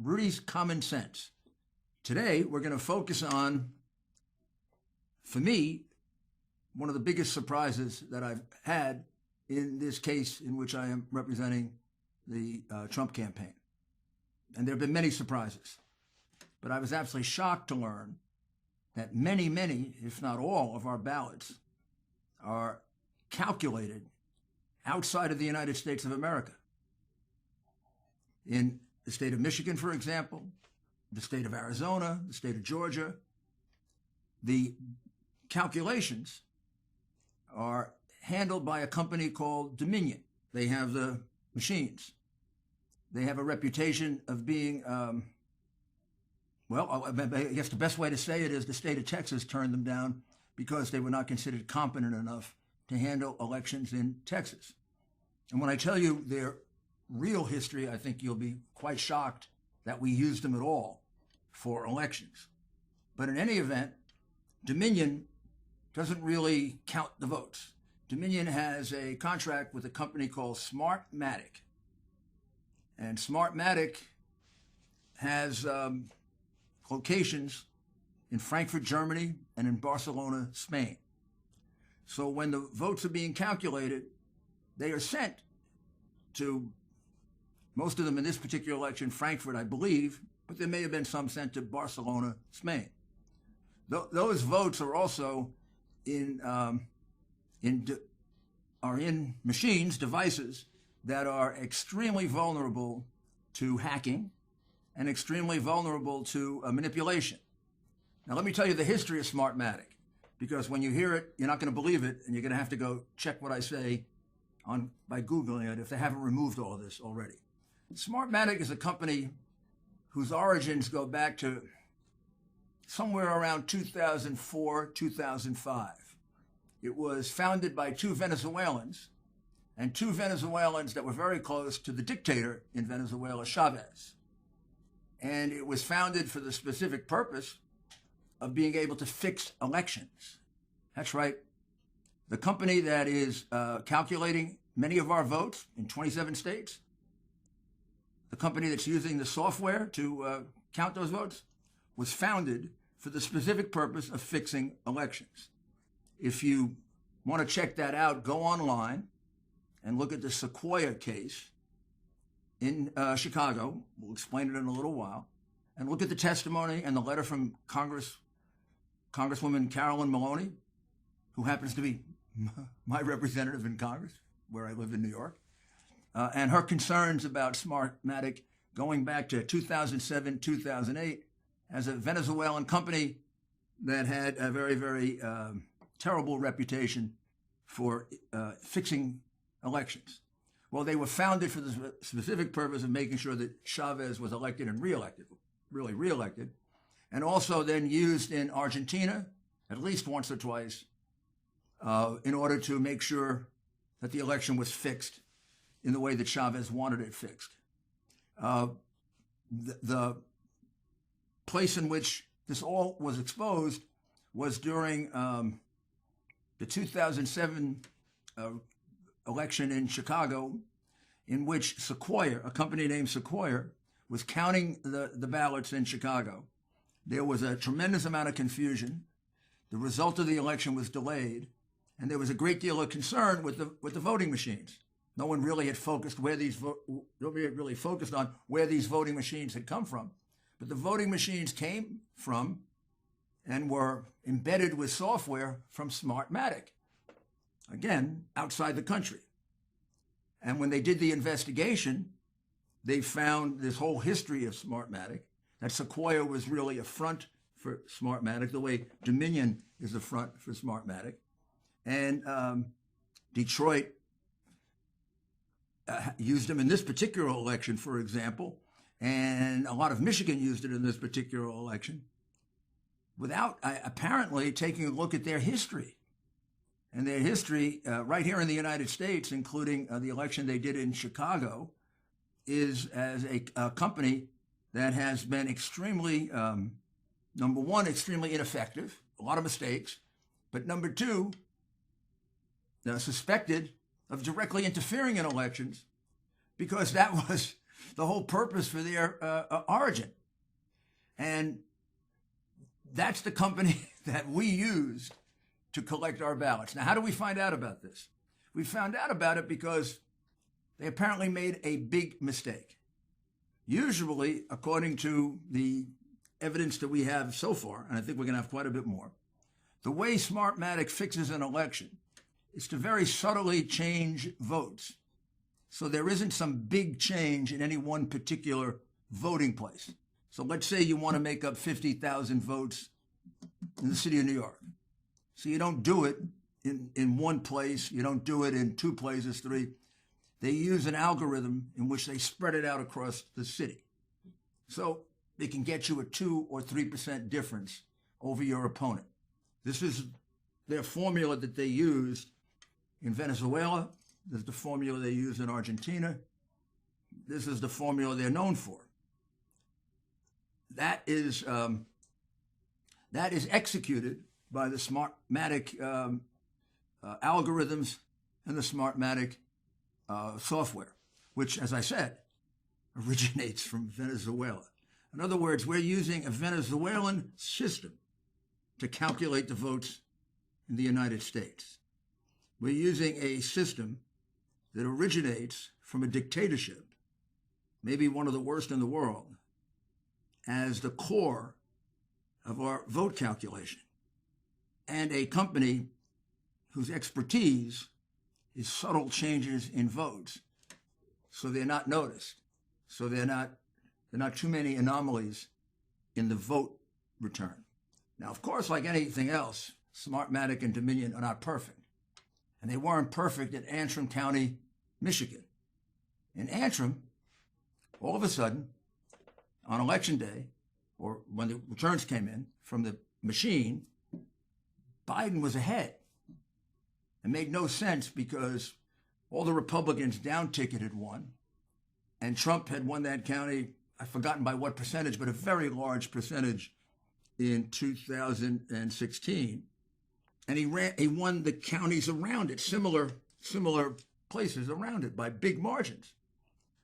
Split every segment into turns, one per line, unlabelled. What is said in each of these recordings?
Rudi's common sense. Today, we're going to focus on, for me, one of the biggest surprises that I've had in this case in which I am representing the Trump campaign. And there have been many surprises, but I was absolutely shocked to learn that many, if not all, of our ballots are calculated outside of the United States of America. In the state of Michigan, for example, the state of Arizona, the state of Georgia, the calculations are handled by a company called Dominion. They have the machines. They have a reputation of being, well, I guess the best way to say it is the state of Texas turned them down because they were not considered competent enough to handle elections in Texas. And when I tell you their real history, I think you'll be quite shocked that we used them at all for elections. But in any event, Dominion doesn't really count the votes. Dominion has a contract with a company called Smartmatic. And Smartmatic has locations in Frankfurt, Germany, and in Barcelona, Spain. So when the votes are being calculated, they are sent to, most of them in this particular election, Frankfurt, I believe, but there may have been some sent to Barcelona, Spain. Those votes are also in machines, devices that are extremely vulnerable to hacking and extremely vulnerable to manipulation. Now, let me tell you the history of Smartmatic, because when you hear it, you're not going to believe it, and you're going to have to go check what I say by Googling it if they haven't removed all of this already. Smartmatic is a company whose origins go back to somewhere around 2004, 2005. It was founded by two Venezuelans, and two Venezuelans that were very close to the dictator in Venezuela, Chavez. And it was founded for the specific purpose of being able to fix elections. That's right. The company that is calculating many of our votes in 27 states, the company that's using the software to count those votes, was founded for the specific purpose of fixing elections. If you want to check that out, go online and look at the Sequoia case in Chicago. We'll explain it in a little while. And look at the testimony and the letter from Congresswoman Carolyn Maloney, who happens to be my representative in Congress, where I live in New York, and her concerns about Smartmatic going back to 2007, 2008, as a Venezuelan company that had a very terrible reputation for fixing elections. Well, they were founded for the specific purpose of making sure that Chavez was elected and reelected, and also then used in Argentina at least once or twice in order to make sure that the election was fixed in the way that Chavez wanted it fixed. The place in which this all was exposed was during the 2007 election in Chicago, in which Sequoia, a company named Sequoia, was counting the ballots in Chicago. There was a tremendous amount of confusion. The result of the election was delayed, and there was a great deal of concern with the voting machines. No one really had focused really focused on where these voting machines had come from. But the voting machines came from and were embedded with software from Smartmatic, again, outside the country. And when they did the investigation, they found this whole history of Smartmatic, that Sequoia was really a front for Smartmatic, the way Dominion is a front for Smartmatic. And Detroit used them in this particular election, for example, and a lot of Michigan used it in this particular election without apparently taking a look at their history. And their history right here in the United States, including the election they did in Chicago, is as a company that has been extremely, number one, extremely ineffective, a lot of mistakes, but number two, suspected of directly interfering in elections, because that was the whole purpose for their origin. And that's the company that we used to collect our ballots. Now, how do we find out about this? We found out about it because they apparently made a big mistake. Usually, according to the evidence that we have so far, and I think we're going to have quite a bit more, the way Smartmatic fixes an election is to very subtly change votes. So there isn't some big change in any one particular voting place. So let's say you want to make up 50,000 votes in the city of New York. So you don't do it in one place. You don't do it in two places, three. They use an algorithm in which they spread it out across the city. So they can get you a 2 or 3% difference over your opponent. This is their formula that they used in Venezuela. This is the formula they use in Argentina. This is the formula they're known for. That is executed by the Smartmatic algorithms and the Smartmatic software, which, as I said, originates from Venezuela. In other words, we're using a Venezuelan system to calculate the votes in the United States. We're using a system that originates from a dictatorship, maybe one of the worst in the world, as the core of our vote calculation, and a company whose expertise is subtle changes in votes, so they're not noticed, so they're not too many anomalies in the vote return. Now, of course, like anything else, Smartmatic and Dominion are not perfect, and they weren't perfect in Antrim County, Michigan. In Antrim, all of a sudden, on election day, or when the returns came in from the machine, Biden was ahead. It made no sense because all the Republicans down-ticket had won, and Trump had won that county, I've forgotten by what percentage, but a very large percentage in 2016. And he won the counties around it, similar places around it by big margins.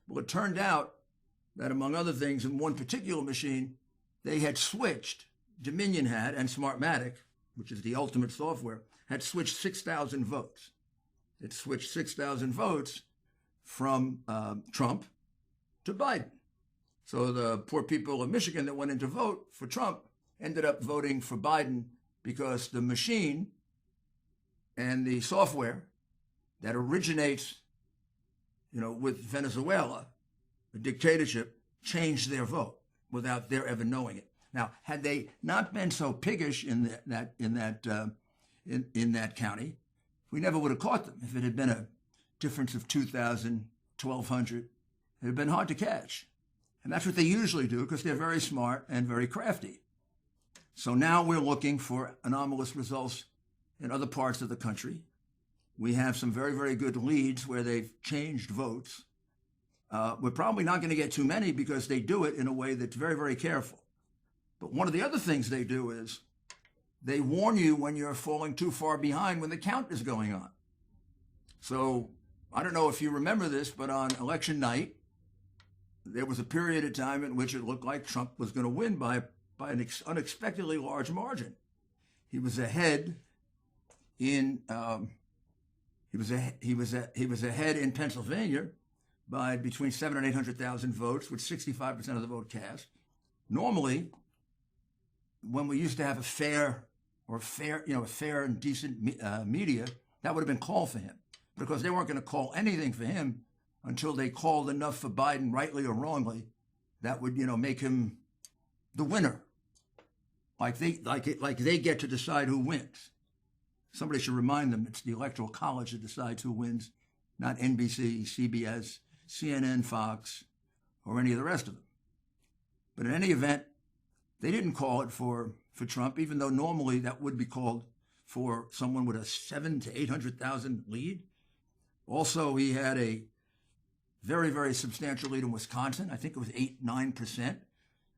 Well, it turned out that, among other things, in one particular machine, they had switched, Dominion had, and Smartmatic, which is the ultimate software, had switched 6,000 votes. It switched 6,000 votes from Trump to Biden. So the poor people of Michigan that went in to vote for Trump ended up voting for Biden because the machine and the software that originates, with Venezuela, a dictatorship, changed their vote without their ever knowing it. Now, had they not been so piggish in that county, we never would have caught them. If it had been a difference of 2,000, 1,200, it would have been hard to catch. And that's what they usually do because they're very smart and very crafty. So now we're looking for anomalous results in other parts of the country. We have some very, very good leads where they've changed votes. We're probably not going to get too many because they do it in a way that's very, very careful. But one of the other things they do is they warn you when you're falling too far behind when the count is going on. So I don't know if you remember this, but on election night, there was a period of time in which it looked like Trump was going to win by an unexpectedly large margin. He was ahead in ahead in Pennsylvania by between 700,000 and 800,000 votes, with 65% of the vote cast. Normally, when we used to have a fair and decent media, that would have been called for him, because they weren't going to call anything for him until they called enough for Biden, rightly or wrongly, that would make him the winner. Like they get to decide who wins. Somebody should remind them it's the Electoral College that decides who wins, not NBC, CBS, CNN, Fox, or any of the rest of them. But in any event, they didn't call it for Trump, even though normally that would be called for someone with a 700,000 to 800,000 lead. Also, he had a very, very substantial lead in Wisconsin. I think it was 9%,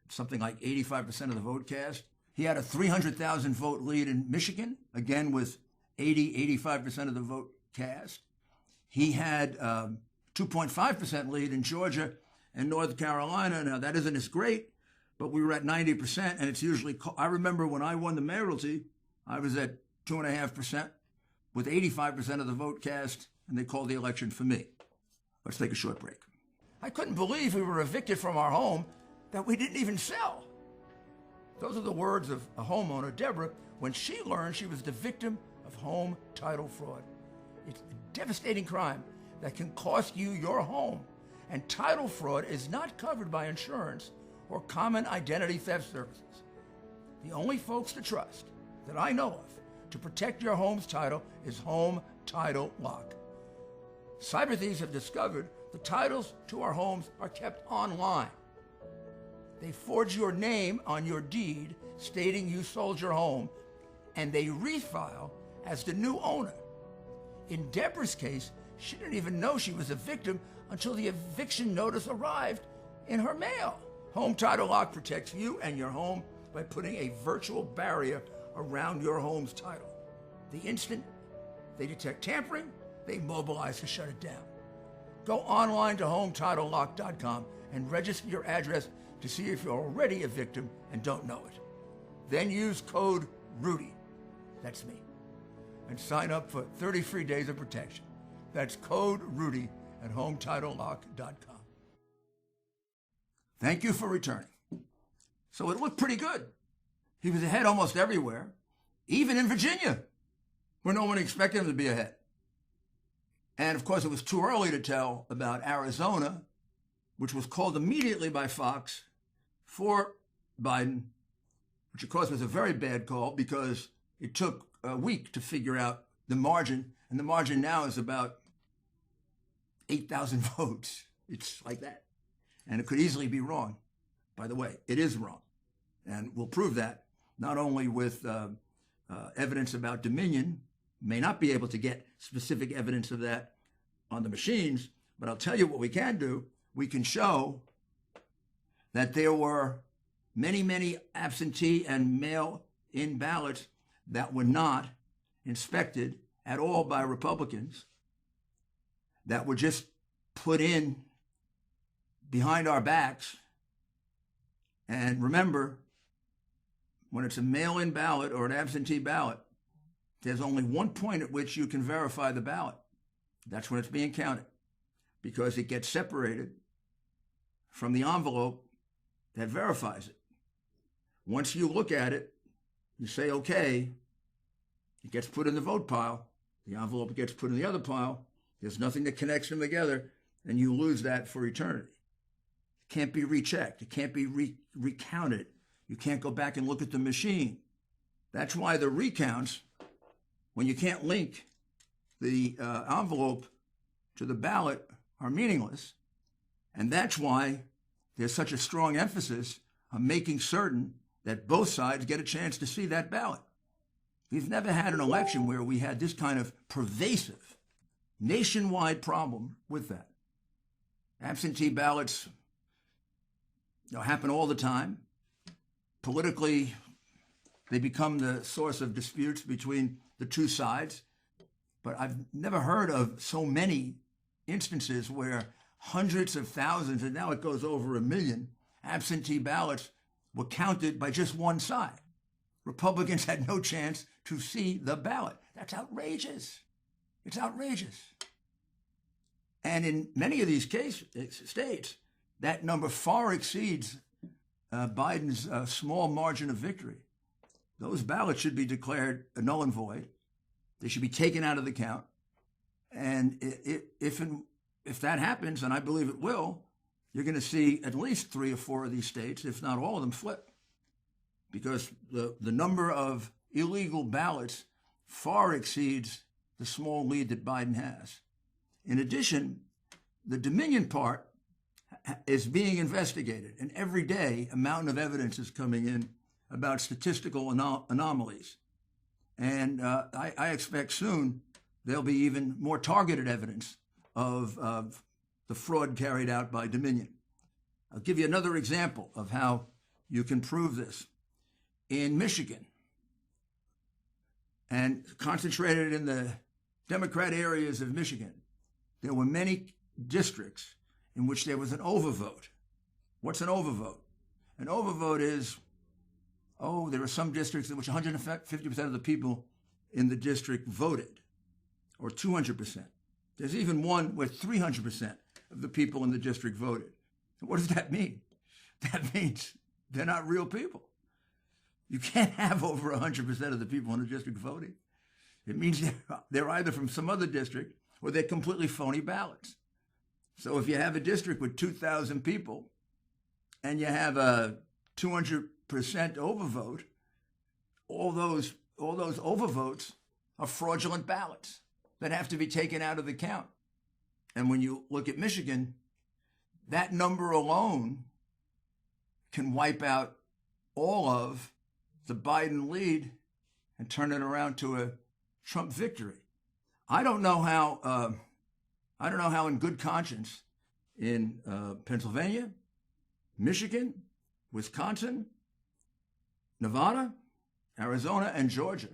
something like 85% of the vote cast. He had a 300,000 vote lead in Michigan, again with 85% of the vote cast. He had 2.5% lead in Georgia, and North Carolina. Now, that isn't as great, but we were at 90%, and it's usually, I remember when I won the mayoralty, I was at 2.5%, with 85% of the vote cast, and they called the election for me. Let's take a short break. I couldn't believe we were evicted from our home that we didn't even sell. Those are the words of a homeowner, Deborah, when she learned she was the victim of home title fraud. It's a devastating crime that can cost you your home, and title fraud is not covered by insurance or common identity theft services. The only folks to trust that I know of to protect your home's title is Home Title Lock. Cyber thieves have discovered the titles to our homes are kept online. They forge your name on your deed stating you sold your home, and they refile as the new owner. In Deborah's case, she didn't even know she was a victim until the eviction notice arrived in her mail. Home Title Lock protects you and your home by putting a virtual barrier around your home's title. The instant they detect tampering, they mobilize to shut it down. Go online to HometitleLock.com and register your address to see if you're already a victim and don't know it. Then use code RUDY, that's me, and sign up for 30 free days of protection. That's code RUDY at HometitleLock.com. Thank you for returning. So it looked pretty good. He was ahead almost everywhere, even in Virginia, where no one expected him to be ahead. And of course, it was too early to tell about Arizona, which was called immediately by Fox for Biden, which of course was a very bad call because it took a week to figure out the margin, and the margin now is about 8,000 votes. It's like that. And it could easily be wrong. By the way, it is wrong. And we'll prove that not only with evidence about Dominion, may not be able to get specific evidence of that on the machines, but I'll tell you what we can do. We can show that there were many, many absentee and mail-in ballots that were not inspected at all by Republicans, that were just put in behind our backs. And remember, when it's a mail-in ballot or an absentee ballot, there's only one point at which you can verify the ballot. That's when it's being counted, because it gets separated from the envelope that verifies it. Once you look at it, you say, okay, it gets put in the vote pile. The envelope gets put in the other pile. There's nothing that connects them together, and you lose that for eternity. It can't be rechecked. It can't be recounted. You can't go back and look at the machine. That's why the recounts, when you can't link the envelope to the ballot, are meaningless. And that's why there's such a strong emphasis on making certain that both sides get a chance to see that ballot. We've never had an election where we had this kind of pervasive, nationwide problem with that. Absentee ballots happen all the time. Politically, they become the source of disputes between the two sides. But I've never heard of so many instances where hundreds of thousands, and now it goes over 1 million, absentee ballots were counted by just one side. Republicans had no chance to see the ballot. That's outrageous. It's outrageous. And in many of these states, that number far exceeds Biden's small margin of victory. Those ballots should be declared a null and void. They should be taken out of the count. And if that happens, and I believe it will, you're going to see at least 3 or 4 of these states, if not all of them, flip. Because the number of illegal ballots far exceeds the small lead that Biden has. In addition, the Dominion part is being investigated, and every day a mountain of evidence is coming in about statistical anomalies. And I expect soon there'll be even more targeted evidence of the fraud carried out by Dominion. I'll give you another example of how you can prove this. In Michigan, and concentrated in the Democrat areas of Michigan, there were many districts in which there was an overvote. What's an overvote? An overvote is, there are some districts in which 150% of the people in the district voted, or 200%. There's even one where 300% of the people in the district voted. What does that mean? That means they're not real people. You can't have over 100% of the people in the district voting. It means they're either from some other district or they're completely phony ballots. So if you have a district with 2,000 people and you have a 200% overvote, all those overvotes are fraudulent ballots that have to be taken out of the count. And when you look at Michigan, that number alone can wipe out all of the Biden lead and turn it around to a Trump victory. I don't know how in good conscience in Pennsylvania, Michigan, Wisconsin, Nevada, Arizona, and Georgia,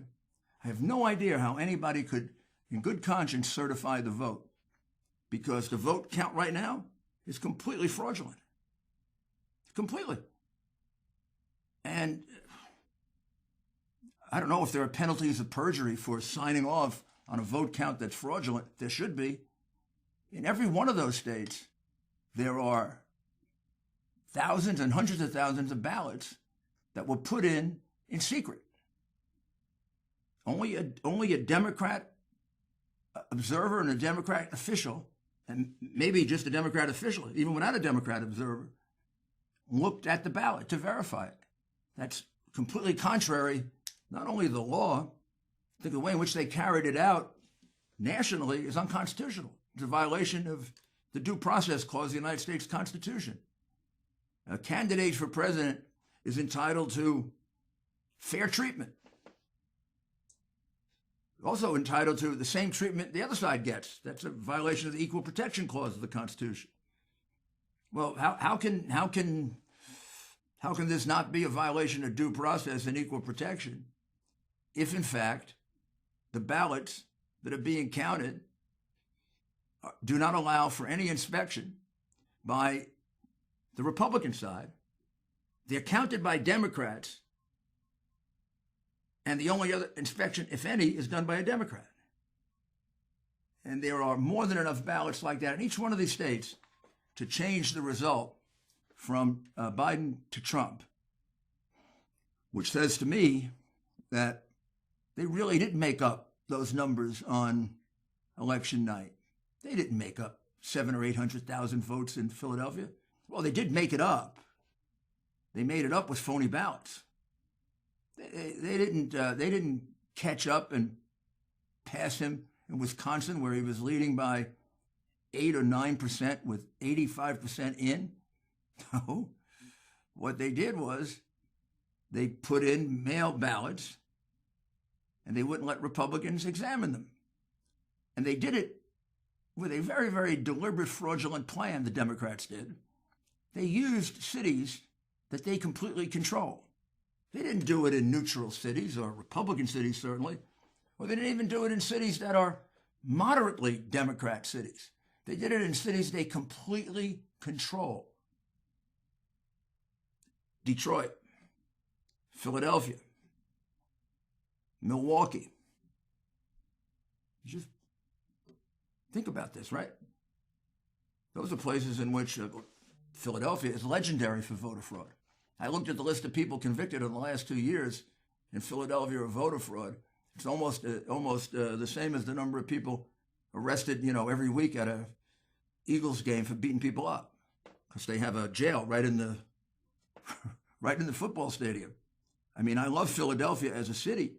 I have no idea how anybody could, in good conscience, certify the vote, because the vote count right now is completely fraudulent. Completely. And I don't know if there are penalties of perjury for signing off on a vote count that's fraudulent. There should be. In every one of those states, there are thousands and hundreds of thousands of ballots that were put in secret. Only a Democrat observer and a Democrat official, and maybe just a Democrat official, even without a Democrat observer, looked at the ballot to verify it. That's completely contrary, not only to the law, I think the way in which they carried it out nationally is unconstitutional. It's a violation of the Due Process Clause of the United States Constitution. A candidate for president is entitled to fair treatment. Also entitled to the same treatment the other side gets. That's a violation of the Equal Protection Clause of the Constitution. Well, how can this not be a violation of due process and equal protection if, in fact, the ballots that are being counted do not allow for any inspection by the Republican side? They're counted by Democrats, and the only other inspection, if any, is done by a Democrat. And there are more than enough ballots like that in each one of these states to change the result from Biden to Trump, which says to me that they really didn't make up those numbers on election night. They didn't make up 700,000 or 800,000 votes in Philadelphia. Well, they did make it up. They made it up with phony ballots. They didn't catch up and pass him in Wisconsin, where he was leading by 8 or 9% with 85% in. No, what they did was they put in mail ballots and they wouldn't let Republicans examine them. And they did it with a very, very deliberate, fraudulent plan, the Democrats did. They used cities that they completely control. They didn't do it in neutral cities, or Republican cities certainly, or they didn't even do it in cities that are moderately Democrat cities. They did it in cities they completely control. Detroit, Philadelphia, Milwaukee. Just think about this, right? Those are places in which Philadelphia is legendary for voter fraud. I looked at the list of people convicted in the last 2 years in Philadelphia of voter fraud. It's almost the same as the number of people arrested, every week at a Eagles game for beating people up, because they have a jail right in the football stadium. I mean, I love Philadelphia as a city,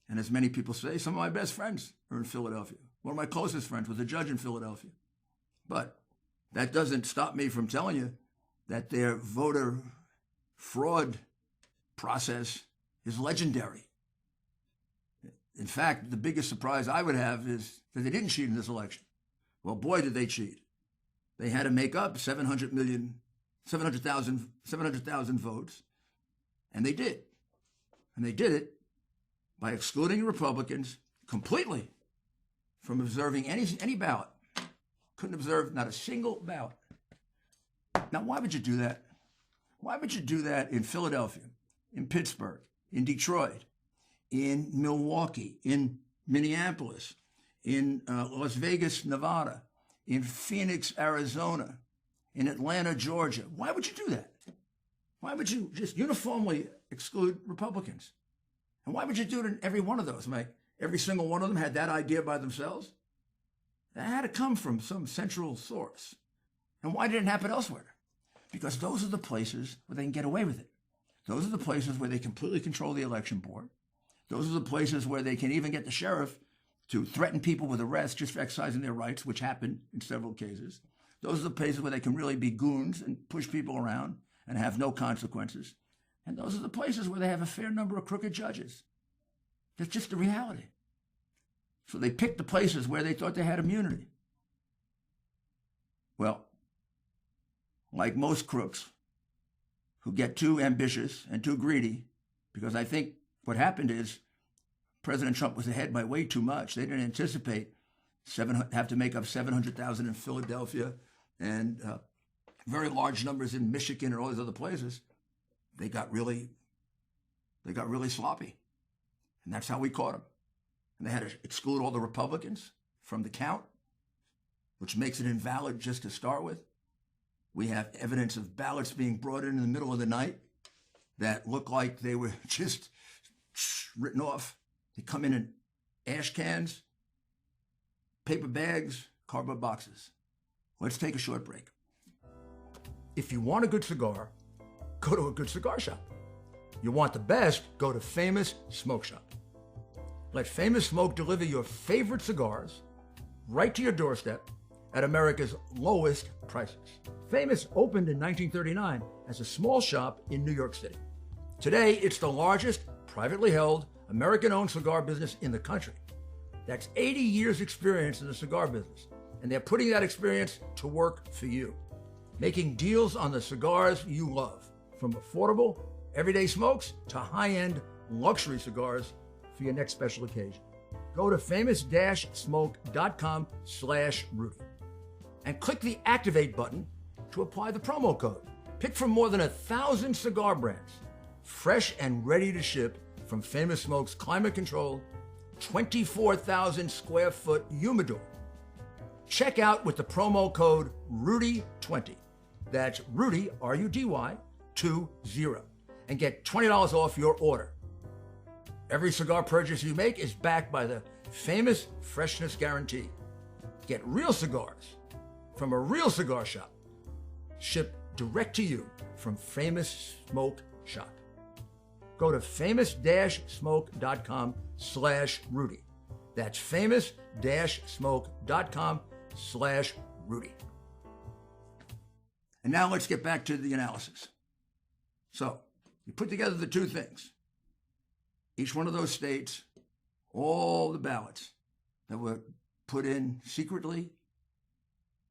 and as many people say, some of my best friends are in Philadelphia. One of my closest friends was a judge in Philadelphia. But that doesn't stop me from telling you that their voter fraud process is legendary. In fact, the biggest surprise I would have is that they didn't cheat in this election. Well, boy, did they cheat. They had to make up 700,000 votes, and they did. And they did it by excluding Republicans completely from observing any ballot. couldn't observe not a single ballot. Now, why would you do that? Why would you do that in Philadelphia, in Pittsburgh, in Detroit, in Milwaukee, in Minneapolis, in Las Vegas, Nevada, in Phoenix, Arizona, in Atlanta, Georgia? Why would you do that? Why would you just uniformly exclude Republicans? And why would you do it in every one of those? Every single one of them had that idea by themselves? That had to come from some central source. And why didn't it happen elsewhere? Because those are the places where they can get away with it. Those are the places where they completely control the election board. Those are the places where they can even get the sheriff to threaten people with arrest just for exercising their rights, which happened in several cases. Those are the places where they can really be goons and push people around and have no consequences. And those are the places where they have a fair number of crooked judges. That's just the reality. So they picked the places where they thought they had immunity. Well, like most crooks who get too ambitious and too greedy, because I think what happened is President Trump was ahead by way too much. They didn't anticipate have to make up 700,000 in Philadelphia and very large numbers in Michigan and all these other places. They got really sloppy. And that's how we caught them. And they had to exclude all the Republicans from the count, which makes it invalid just to start with. We have evidence of ballots being brought in the middle of the night that look like they were just written off. They come in ash cans, paper bags, cardboard boxes. Let's take a short break. If you want a good cigar, go to a good cigar shop. You want the best, go to Famous Smoke Shop. Let Famous Smoke deliver your favorite cigars right to your doorstep at America's lowest prices. Famous opened in 1939 as a small shop in New York City. Today, it's the largest privately held American-owned cigar business in the country. That's 80 years experience in the cigar business, and they're putting that experience to work for you, making deals on the cigars you love, from affordable, everyday smokes to high-end luxury cigars for your next special occasion. Go to famous-smoke.com/Rudy and click the Activate button to apply the promo code. Pick from more than 1,000 cigar brands, fresh and ready to ship from Famous Smoke's climate-controlled, 24,000 square foot humidor. Check out with the promo code RUDY20. That's Rudy, R-U-D-Y, 20, and get $20 off your order. Every cigar purchase you make is backed by the Famous Freshness Guarantee. Get real cigars from a real cigar shop, shipped direct to you from Famous Smoke Shop. Go to famous-smoke.com/Rudy. That's famous-smoke.com/Rudy. And now let's get back to the analysis. So you put together the two things. Each one of those states, all the ballots that were put in secretly,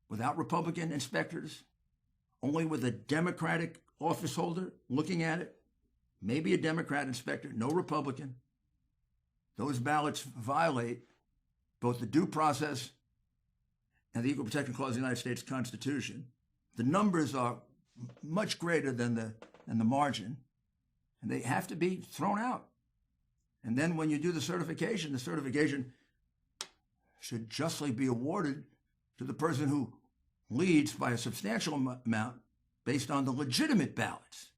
without Republican inspectors, only with a Democratic office holder looking at it, maybe a Democrat inspector, no Republican. Those ballots violate both the due process and the Equal Protection Clause of the United States Constitution. The numbers are much greater than the margin, and they have to be thrown out. And then when you do the certification should justly be awarded to the person who leads by a substantial amount based on the legitimate ballots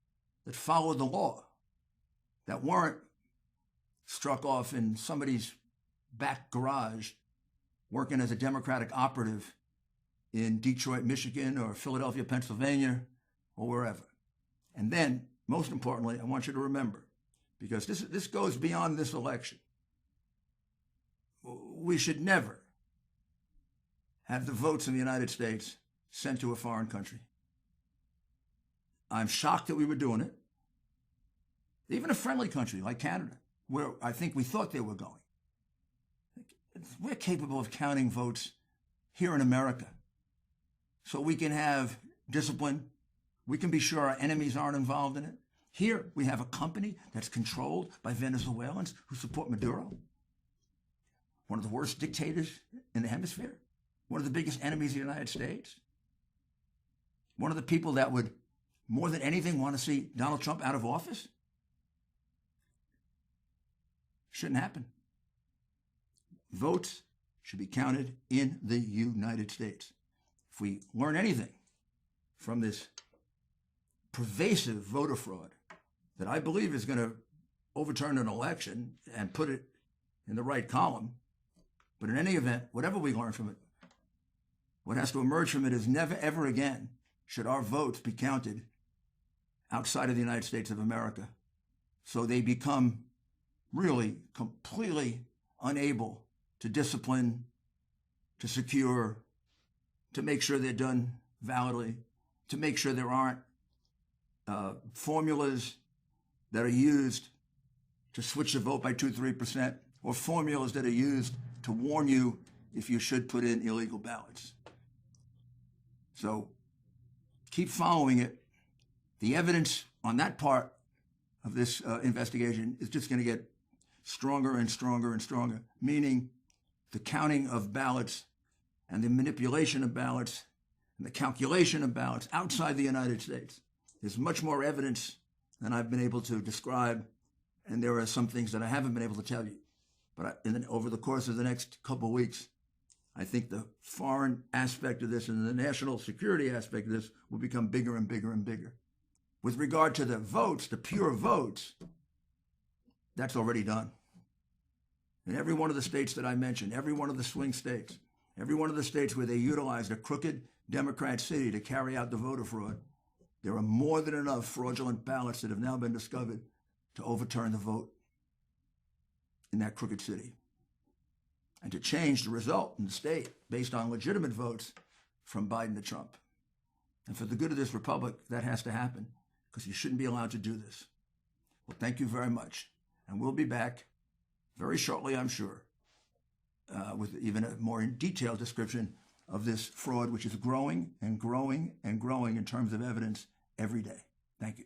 that follow the law, that weren't struck off in somebody's back garage working as a Democratic operative in Detroit, Michigan, or Philadelphia, Pennsylvania, or wherever. And then, most importantly, I want you to remember, because this goes beyond this election, we should never have the votes in the United States sent to a foreign country. I'm shocked that we were doing it. Even a friendly country like Canada, where I think we thought they were going. We're capable of counting votes here in America, so we can have discipline. We can be sure our enemies aren't involved in it. Here, we have a company that's controlled by Venezuelans who support Maduro, one of the worst dictators in the hemisphere. one of the biggest enemies of the United States, one of the people that would, more than anything, want to see Donald Trump out of office? Shouldn't happen. Votes should be counted in the United States. If we learn anything from this pervasive voter fraud that I believe is going to overturn an election and put it in the right column, but in any event, whatever we learn from it, what has to emerge from it is never, ever again should our votes be counted outside of the United States of America. So they become really completely unable to discipline, to secure, to make sure they're done validly, to make sure there aren't formulas that are used to switch the vote by 2-3%, or formulas that are used to warn you if you should put in illegal ballots. So keep following it. The evidence on that part of this investigation is just going to get stronger and stronger and stronger, meaning the counting of ballots and the manipulation of ballots and the calculation of ballots outside the United States. There's much more evidence than I've been able to describe, and there are some things that I haven't been able to tell you. But over the course of the next couple of weeks, I think the foreign aspect of this and the national security aspect of this will become bigger and bigger and bigger. With regard to the votes, the pure votes, that's already done. In every one of the states that I mentioned, every one of the swing states, every one of the states where they utilized a crooked Democrat city to carry out the voter fraud, there are more than enough fraudulent ballots that have now been discovered to overturn the vote in that crooked city and to change the result in the state based on legitimate votes from Biden to Trump. And for the good of this republic, that has to happen, because you shouldn't be allowed to do this. Well, thank you very much. And we'll be back very shortly, I'm sure, with even a more detailed description of this fraud, which is growing and growing and growing in terms of evidence every day. Thank you.